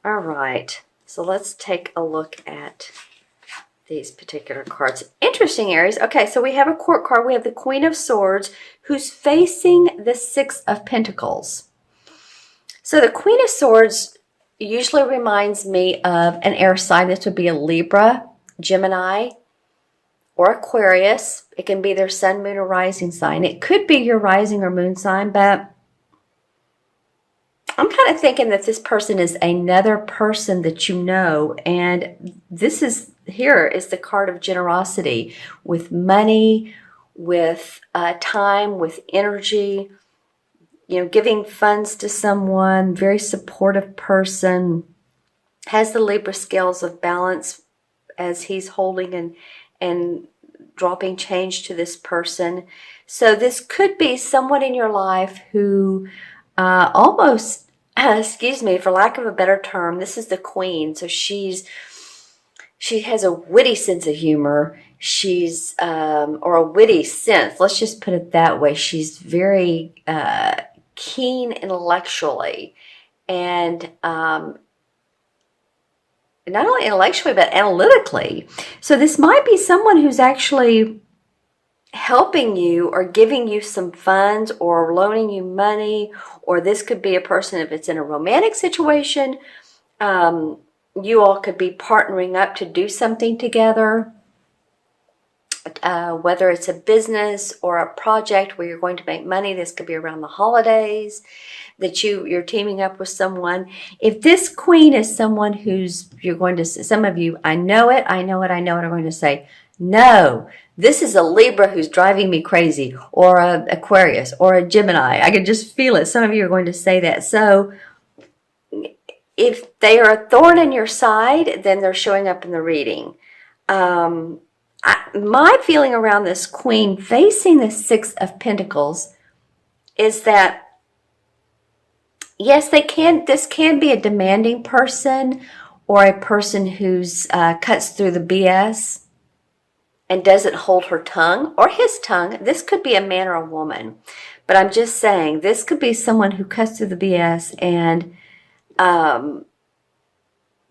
All right. So let's take a look at these particular cards. Interesting, Aries. Okay, so we have a court card. We have the Queen of Swords who's facing the Six of Pentacles. So the Queen of Swords usually reminds me of an air sign. This would be a Libra, Gemini, or Aquarius. It can be their sun, moon, or rising sign. It could be your rising or moon sign, but I'm kind of thinking that this person is another person that you know, and this is here is the card of generosity with money, with time, with energy, giving funds to someone, very supportive person, has the Libra scales of balance as he's holding and dropping change to this person. So this could be someone in your life who almost, excuse me, for lack of a better term, this is the Queen. So she has a witty sense of humor. She's or a witty sense. Let's just put it that way. She's very keen intellectually, and not only intellectually but analytically. So this might be someone who's actually helping you or giving you some funds or loaning you money, or this could be a person if it's in a romantic situation. You all could be partnering up to do something together, whether it's a business or a project where you're going to make money. This could be around the holidays that you're teaming up with someone. If this Queen is someone who's, you're going to, some of you, I know it, are going to say, no, this is a Libra who's driving me crazy, or a Aquarius, or a Gemini. I can just feel it. Some of you are going to say that. So if they are a thorn in your side, then they're showing up in the reading. My feeling around this Queen facing the Six of Pentacles is that, yes, this can be a demanding person, or a person who's cuts through the BS and doesn't hold her tongue or his tongue. This could be a man or a woman. But I'm just saying, this could be someone who cuts through the BS and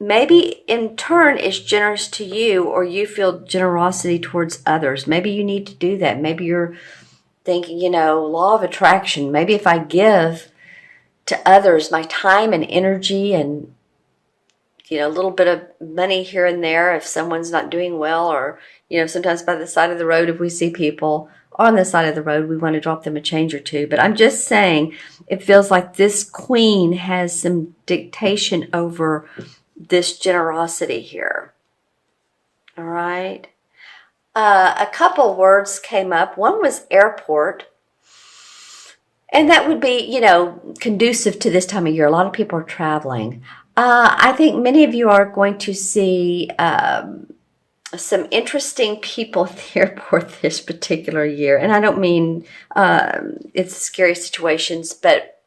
maybe in turn is generous to you, or you feel generosity towards others. Maybe you need to do that. Maybe you're thinking, law of attraction. Maybe if I give to others my time and energy and a little bit of money here and there if someone's not doing well, or sometimes by the side of the road, if we see people on the side of the road, we want to drop them a change or two. But I'm just saying, it feels like this Queen has some dictation over this generosity here. All right. A couple words came up. One was airport. And that would be, conducive to this time of year. A lot of people are traveling. I think many of you are going to see some interesting people at the airport this particular year. And I don't mean it's scary situations, but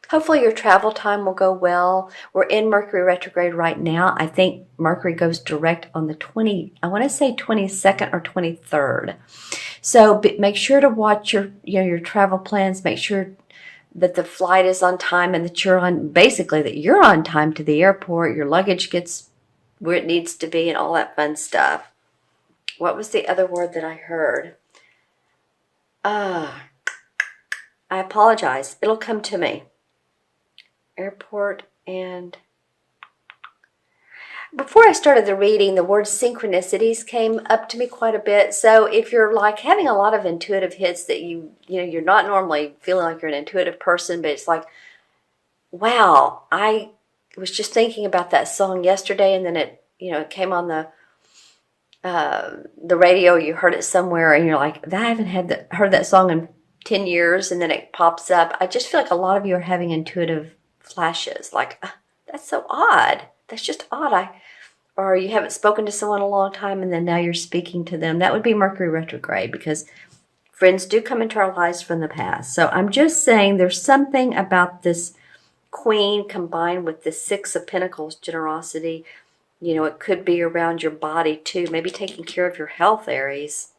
hopefully your travel time will go well. We're in Mercury retrograde right now. I think Mercury goes direct on the 22nd or 23rd. So make sure to watch your travel plans. Make sure that the flight is on time and that you're on time to the airport. Your luggage gets where it needs to be and all that fun stuff. What was the other word that I heard? I apologize. It'll come to me. Airport. And before I started the reading, the word synchronicities came up to me quite a bit. So if you're like having a lot of intuitive hits that you're not normally feeling like you're an intuitive person, but it's like, wow, I was just thinking about that song yesterday, and then it came on the radio. You heard it somewhere, and you're like, I haven't heard that song in 10 years, and then it pops up. I just feel like a lot of you are having intuitive flashes, like, that's so odd. That's just odd. Or you haven't spoken to someone in a long time, and then now you're speaking to them. That would be Mercury retrograde, because friends do come into our lives from the past. So I'm just saying there's something about this Queen combined with the Six of Pentacles, generosity. It could be around your body too. Maybe taking care of your health, Aries,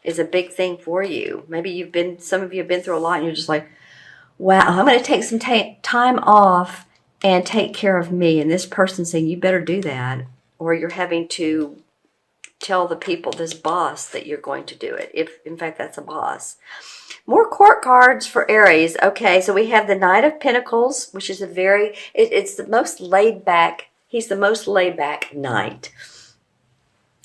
is a big thing for you. Maybe some of you have been through a lot, and you're just like, wow, I'm going to take some time off and take care of me. And this person saying, you better do that, or you're having to tell the people, this boss, that you're going to do it, if in fact that's a boss. More court cards for Aries. Okay, so we have the Knight of Pentacles, which is it's the most laid back. He's the most laid back knight.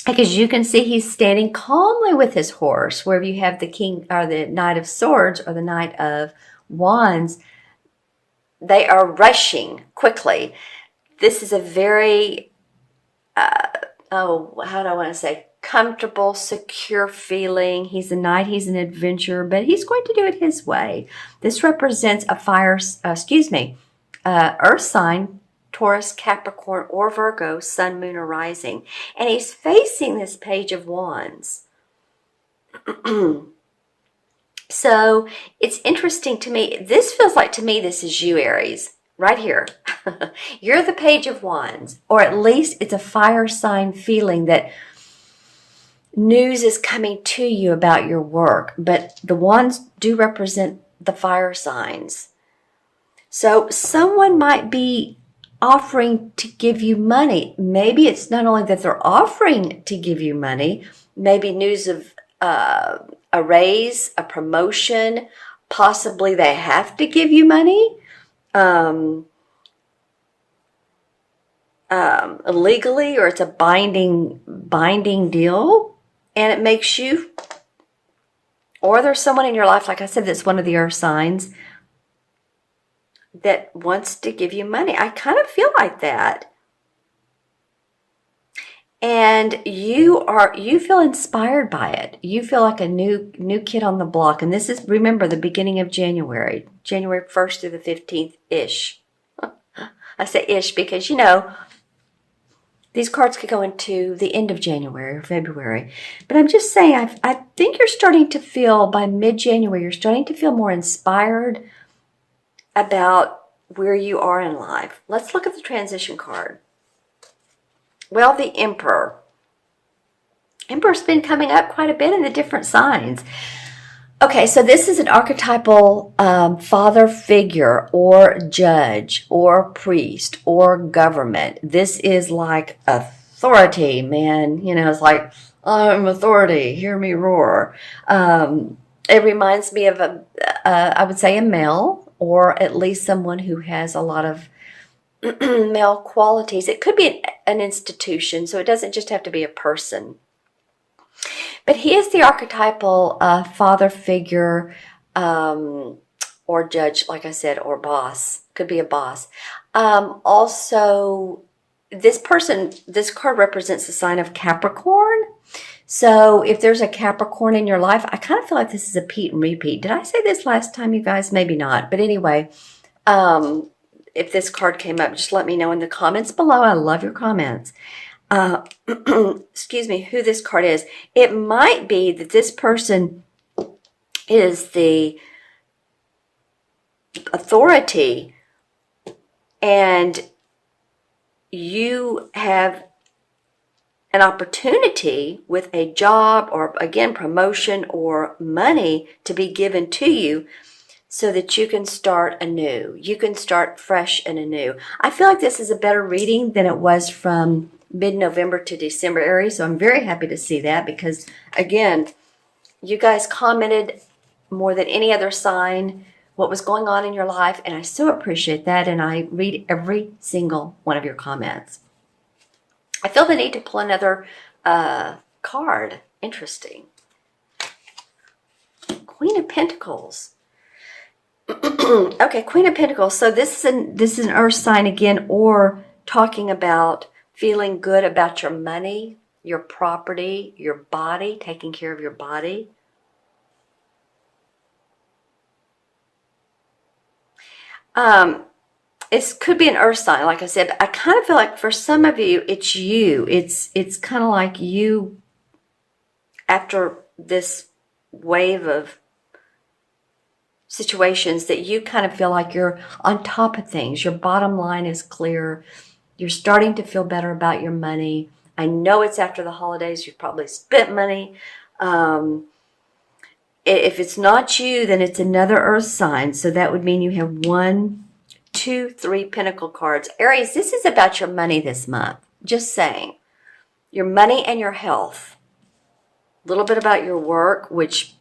Because you can see he's standing calmly with his horse. Wherever you have the King or the Knight of Swords or the Knight of Wands, they are rushing quickly. This is a very, how do I want to say, comfortable, secure feeling. He's a knight, he's an adventurer, but he's going to do it his way. This represents a earth sign, Taurus, Capricorn, or Virgo, Sun, Moon, or Rising. And he's facing this Page of Wands. So it's interesting to me. This feels like, to me, this is you, Aries, right here. You're the Page of Wands, or at least it's a fire sign feeling that news is coming to you about your work. But the wands do represent the fire signs. So someone might be offering to give you money. Maybe it's not only that they're offering to give you money, maybe news of a raise, a promotion, possibly they have to give you money legally, or it's a binding deal, and it makes you, or there's someone in your life, like I said, that's one of the earth signs that wants to give you money. I kind of feel like that. And you feel inspired by it. You feel like a new kid on the block. And this is, remember, the beginning of January 1st through the 15th-ish. I say ish because, these cards could go into the end of January or February. But I'm just saying, I think you're starting to feel, by mid-January, you're starting to feel more inspired about where you are in life. Let's look at the transition card. Well, the Emperor. Emperor's been coming up quite a bit in the different signs. Okay, so this is an archetypal father figure or judge or priest or government. This is like authority, man. It's like, I'm authority, hear me roar. It reminds me of I would say a male, or at least someone who has a lot of male qualities. It could be an institution, so it doesn't just have to be a person. But he is the archetypal father figure, or judge, like I said, or boss. Could be a boss. Also, this card represents the sign of Capricorn. So if there's a Capricorn in your life, I kind of feel like this is a Pete and repeat. Did I say this last time, you guys? Maybe not. But anyway, if this card came up, just let me know in the comments below. I love your comments. Excuse me, who this card is. It might be that this person is the authority and you have an opportunity with a job or, again, promotion or money to be given to you so that you can start anew. You can start fresh and anew. I feel like this is a better reading than it was from mid-November to December, Aries. So I'm very happy to see that because, again, you guys commented more than any other sign what was going on in your life, and I so appreciate that, and I read every single one of your comments. I feel the need to pull another card. Interesting. Queen of Pentacles. Okay, Queen of Pentacles. So this is an earth sign again, or talking about feeling good about your money, your property, your body, taking care of your body. It could be an earth sign, like I said. I kind of feel like for some of you, it's you. It's kind of like you, after this wave of situations, that you kind of feel like you're on top of things. Your bottom line is clear. You're starting to feel better about your money. I know it's after the holidays. You've probably spent money. If it's not you, then it's another earth sign. So that would mean you have 1, 2, 3 Pentacle cards. Aries, this is about your money this month. Just saying. Your money and your health. A little bit about your work, which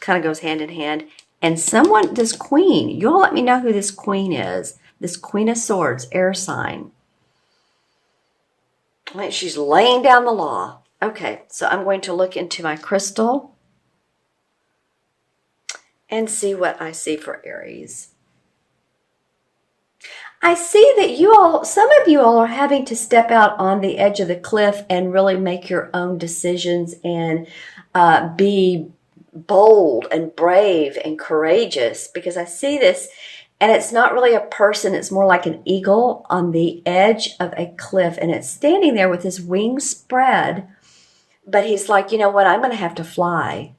kind of goes hand in hand. And someone, this queen, you all let me know who this queen is. This Queen of Swords, air sign. She's laying down the law. Okay, so I'm going to look into my crystal and see what I see for Aries. I see that you all, some of you all are having to step out on the edge of the cliff and really make your own decisions and be bold and brave and courageous, because I see this and it's not really a person, it's more like an eagle on the edge of a cliff, and it's standing there with his wings spread, but he's like, you know what, I'm going to have to fly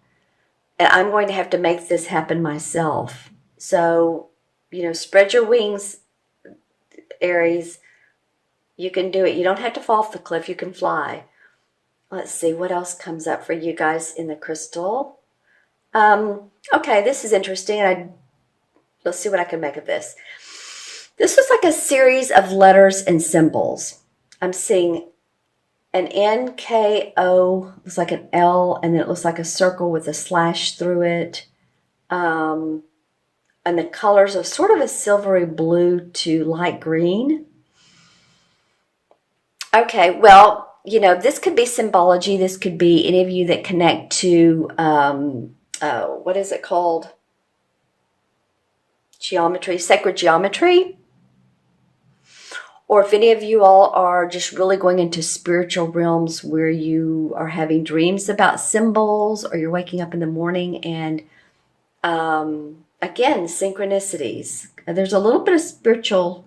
and I'm going to have to make this happen myself. So, spread your wings, Aries. You can do it. You don't have to fall off the cliff. You can fly. Let's see what else comes up for you guys in the crystal. Okay, this is interesting. Let's see what I can make of this. This was like a series of letters and symbols. I'm seeing an NKO, looks like an L, and then it looks like a circle with a slash through it. And the colors are sort of a silvery blue to light green. Okay, well, this could be symbology. This could be any of you that connect to, what is it called? Geometry, sacred geometry. Or if any of you all are just really going into spiritual realms where you are having dreams about symbols, or you're waking up in the morning and, again, synchronicities. There's a little bit of spiritualism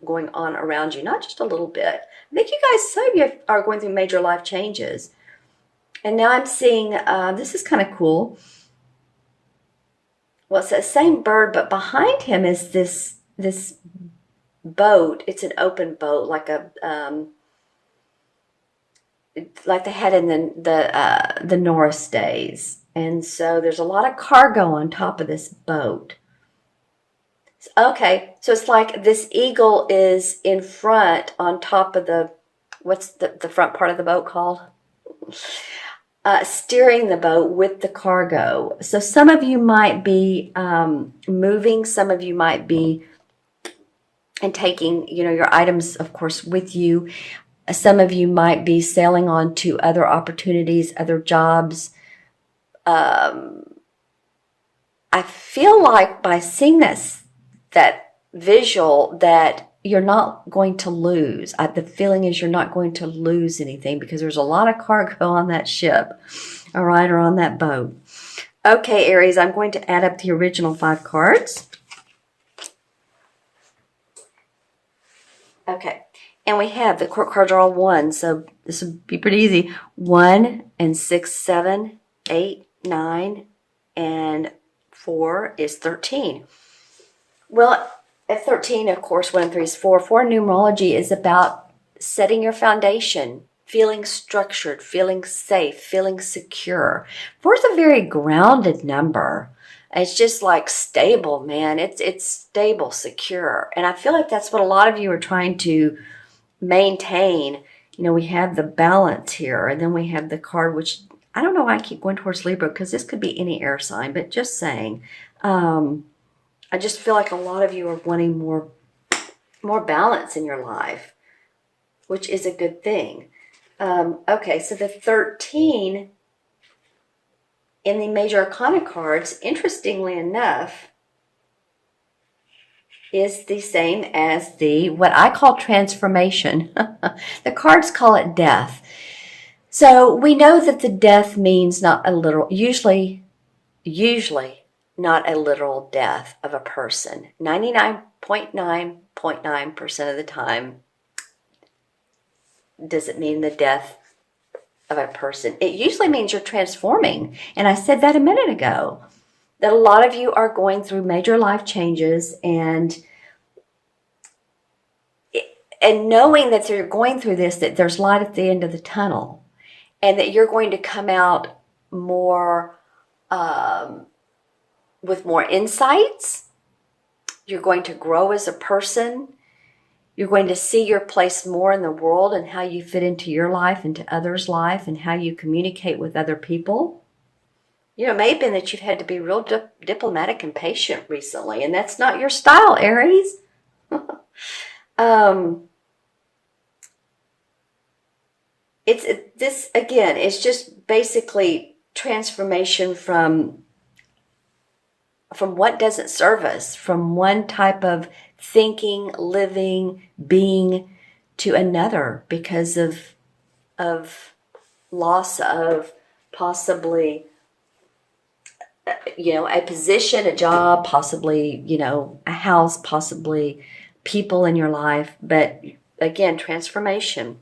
going on around you, not just a little bit. I think you guys, some of you are going through major life changes. And now I'm seeing, this is kind of cool. Well, it's the same bird, but behind him is this boat. It's an open boat, like they had in the Norris days. And so there's a lot of cargo on top of this boat. Okay, so it's like this eagle is in front on top of what's the front part of the boat called? Steering the boat with the cargo. So some of you might be moving, some of you might be and taking, your items, of course, with you. Some of you might be sailing on to other opportunities, other jobs. I feel like by seeing that visual that you're not going to lose. The feeling is you're not going to lose anything, because there's a lot of cargo on that ship, all right, or on that boat. Okay, Aries, I'm going to add up the original 5 cards. Okay, and we have the court cards are all 1, so this would be pretty easy. 1 and 6, 7, 8, 9, and 4 is 13. Well, at 13, of course, 1 and 3 is 4. 4 numerology is about setting your foundation, feeling structured, feeling safe, feeling secure. 4 is a very grounded number. It's just like stable, man. It's stable, secure. And I feel like that's what a lot of you are trying to maintain. We have the balance here, and then we have the card, which I don't know why I keep going towards Libra, because this could be any air sign, but just saying. I just feel like a lot of you are wanting more balance in your life, which is a good thing. Okay, so the 13 in the major arcana cards, interestingly enough, is the same as what I call transformation. The cards call it death. So we know that the death means not a literal, usually not a literal death of a person. 99.9% of the time, does it mean the death of a person? It usually means you're transforming. And I said that a minute ago, that a lot of you are going through major life changes, and knowing that you're going through this, that there's light at the end of the tunnel, and that you're going to come out more with more insights, You're going to grow as a person. You're going to see your place more in the world and how you fit into your life, into others' life, and how you communicate with other people. You know, it may have been that you've had to be real diplomatic and patient recently, and that's not your style, Aries. This again, it's just basically transformation from what doesn't serve us, from one type of thinking, living, being to another because of loss of possibly, a position, a job, possibly, a house, possibly people in your life. But again, transformation.